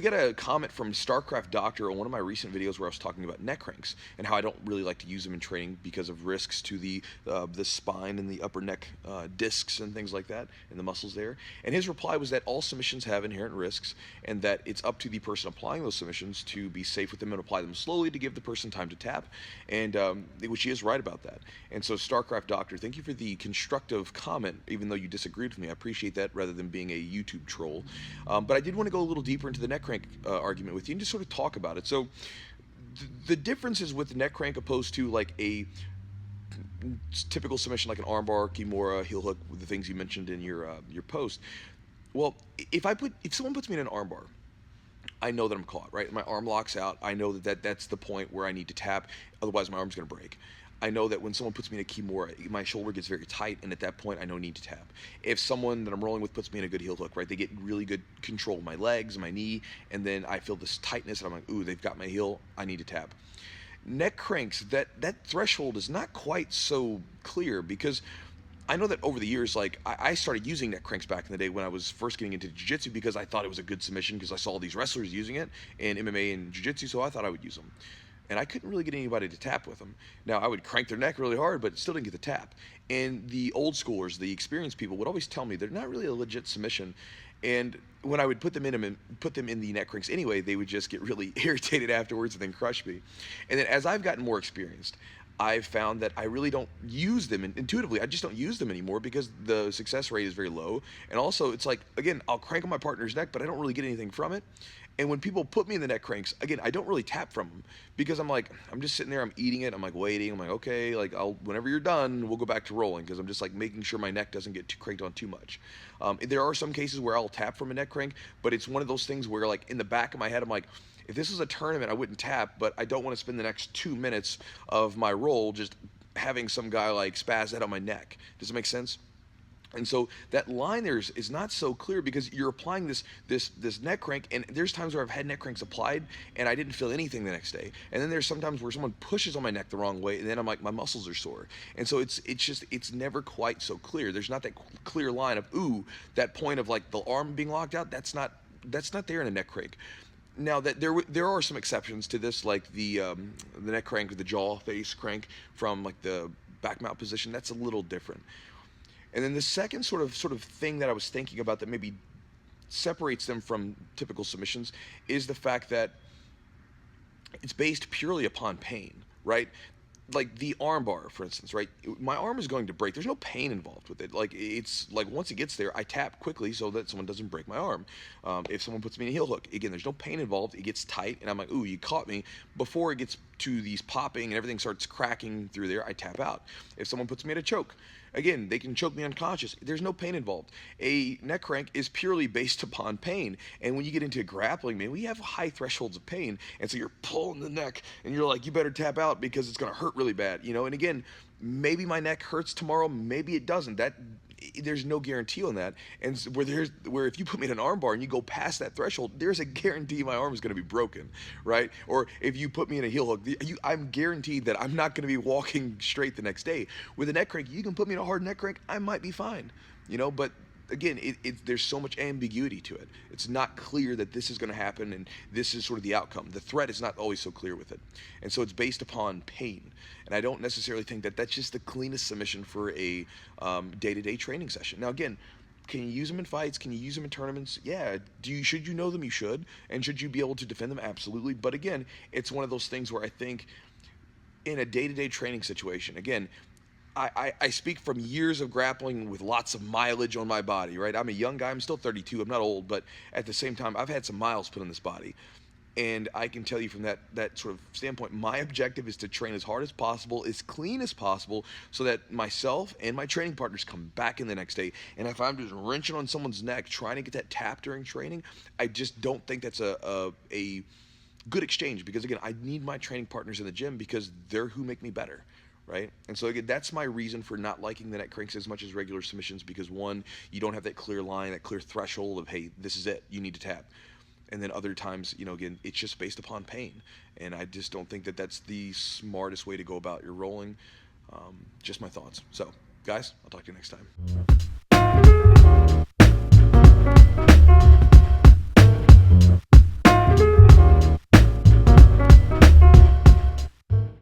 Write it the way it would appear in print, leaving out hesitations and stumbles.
we got a comment from StarCraft Doctor on one of my recent videos where I was talking about neck cranks and how I don't really like to use them in training because of risks to the spine and the upper neck discs and things like that, and the muscles there. And his reply was that all submissions have inherent risks, and that it's up to the person applying those submissions to be safe with them and apply them slowly to give the person time to tap, and which he is right about that. And so StarCraft Doctor, thank you for the constructive comment, even though you disagreed with me. I appreciate that, rather than being a YouTube troll. But I did want to go a little deeper into the neck crank argument with you and just sort of talk about it. So the differences with the neck crank opposed to like a typical submission like an armbar, kimura, heel hook, the things you mentioned in your post. Well, if someone puts me in an armbar, I know that I'm caught, right? My arm locks out. I know that's the point where I need to tap, otherwise my arm's going to break. I know that when someone puts me in a kimura, my shoulder gets very tight, and at that point, I know I need to tap. If someone that I'm rolling with puts me in a good heel hook, right, they get really good control of my legs, my knee, and then I feel this tightness, and I'm like, ooh, they've got my heel, I need to tap. Neck cranks, that threshold is not quite so clear, because I know that over the years, like, I started using neck cranks back in the day when I was first getting into jiu-jitsu, because I thought it was a good submission, because I saw these wrestlers using it in MMA and jiu-jitsu, so I thought I would use them. And I couldn't really get anybody to tap with them. Now, I would crank their neck really hard, but still didn't get the tap. And the old schoolers, the experienced people, would always tell me they're not really a legit submission. And when I would put them in the neck cranks anyway, they would just get really irritated afterwards and then crush me. And then as I've gotten more experienced, I've found that I really don't use them intuitively. I just don't use them anymore because the success rate is very low. And also, it's like, again, I'll crank on my partner's neck, but I don't really get anything from it. And when people put me in the neck cranks, again, I don't really tap from them, because I'm just sitting there, I'm eating it, I'm like waiting, I'm like, okay, like whenever you're done, we'll go back to rolling, because I'm just like making sure my neck doesn't get too cranked on too much. There are some cases where I'll tap from a neck crank, but it's one of those things where, like, in the back of my head, I'm like, if this was a tournament, I wouldn't tap, but I don't want to spend the next 2 minutes of my roll just having some guy like spaz out on my neck. Does it make sense? And so that line there is not so clear, because you're applying this neck crank, and there's times where I've had neck cranks applied and I didn't feel anything the next day. And then there's sometimes where someone pushes on my neck the wrong way, and then I'm like, my muscles are sore. And so it's never quite so clear. There's not that clear line of, ooh, that point of like the arm being locked out. That's not there in a neck crank. Now, that there are some exceptions to this, like the neck crank, the jaw face crank from like the back mount position. That's a little different. And then the second sort of thing that I was thinking about that maybe separates them from typical submissions is the fact that it's based purely upon pain, right? Like the arm bar, for instance, right? My arm is going to break. There's no pain involved with it. Like, it's like once it gets there, I tap quickly so that someone doesn't break my arm. If someone puts me in a heel hook, again, there's no pain involved. It gets tight, and I'm like, ooh, you caught me. Before it gets to these popping and everything starts cracking through there, I tap out. If someone puts me in a choke, again, they can choke me unconscious. There's no pain involved. A neck crank is purely based upon pain. And when you get into grappling, man, we have high thresholds of pain. And so you're pulling the neck, and you're like, you better tap out because it's going to hurt really bad, you know? And again, maybe my neck hurts tomorrow, maybe it doesn't. There's no guarantee on that. And where if you put me in an arm bar and you go past that threshold, there's a guarantee my arm is going to be broken, right? Or if you put me in a heel hook, I'm guaranteed that I'm not going to be walking straight the next day. With a neck crank, you can put me in a hard neck crank, I might be fine, you know. But again, there's so much ambiguity to it. It's not clear that this is going to happen and this is sort of the outcome. The threat is not always so clear with it. And so it's based upon pain. And I don't necessarily think that that's just the cleanest submission for a day-to-day training session. Now, again, can you use them in fights? Can you use them in tournaments? Yeah. Should you know them? You should. And should you be able to defend them? Absolutely. But again, it's one of those things where I think in a day-to-day training situation, again, I speak from years of grappling with lots of mileage on my body, right? I'm a young guy. I'm still 32. I'm not old, but at the same time, I've had some miles put on this body. And I can tell you from that sort of standpoint, my objective is to train as hard as possible, as clean as possible, so that myself and my training partners come back in the next day. And if I'm just wrenching on someone's neck, trying to get that tap during training, I just don't think that's a good exchange. Because again, I need my training partners in the gym because they're who make me better. Right? And so again, that's my reason for not liking the neck cranks as much as regular submissions, because one, you don't have that clear line, that clear threshold of, hey, this is it, you need to tap. And then other times, you know, again, it's just based upon pain. And I just don't think that that's the smartest way to go about your rolling. Just my thoughts. So, guys, I'll talk to you next time.